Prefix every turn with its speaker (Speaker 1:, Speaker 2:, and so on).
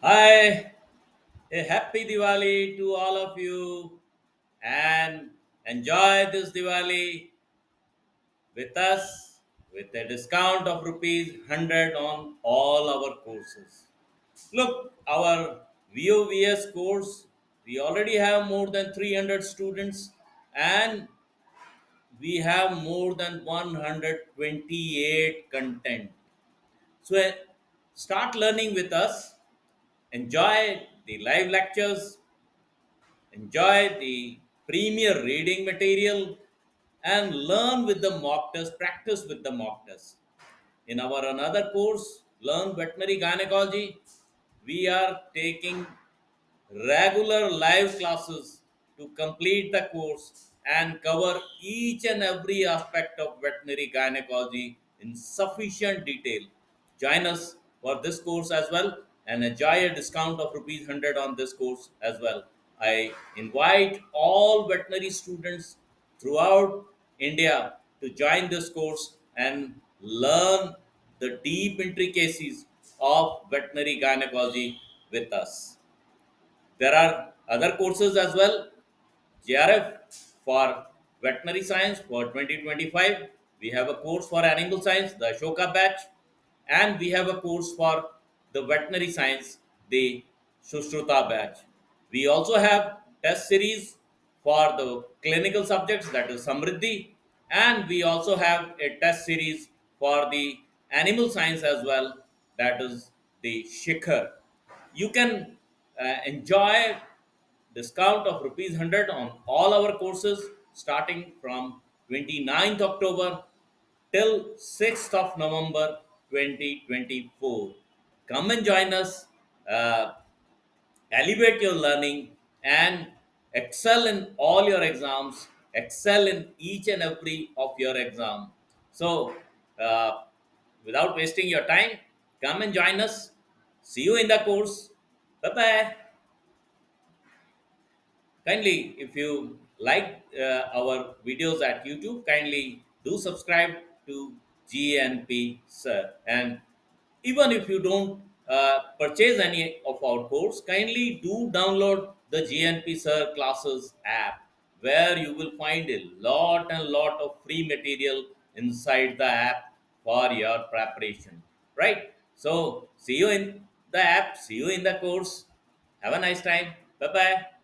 Speaker 1: Hi, a happy Diwali to all of you and enjoy this Diwali with us with a discount of rupees 100 on all our courses. Look, our VOVS course, we already have more than 300 students and we have more than 128 content. So start learning with us, enjoy the live lectures, enjoy the premier reading material, and learn with the mock test, practice with the mock test. In our another course, Learn Veterinary Gynecology, we are taking regular live classes to complete the course and cover each and every aspect of veterinary gynecology in sufficient detail. Join us for this course as well and enjoy a discount of rupees 100 on this course as well. I invite all veterinary students throughout India to join this course and learn the deep intricacies of veterinary gynecology with us. There are other courses as well. JRF for veterinary science for 2025. We have a course for animal science, the Ashoka batch, and we have a course for the veterinary science, the Sushruta batch. We also have test series for the clinical subjects, that is Samriddhi, and we also have a test series for the animal science as well, that is the Shikhar. You can enjoy discount of rupees 100 on all our courses starting from 29th October till 6th of November 2024. Come and join us, uh, elevate your learning, and excel in all your exams, excel in each and every of your exam. So, uh, without wasting your time, come and join us. See you in the course. Bye bye. Kindly, if you like our videos at YouTube, kindly do subscribe to GNP Sir. And even if you don't purchase any of our course, kindly do download the GNP Sir Classes app, where you will find a lot and lot of free material inside the app for your preparation. Right? So, see you in the app, see you in the course. Have a nice time. Bye bye.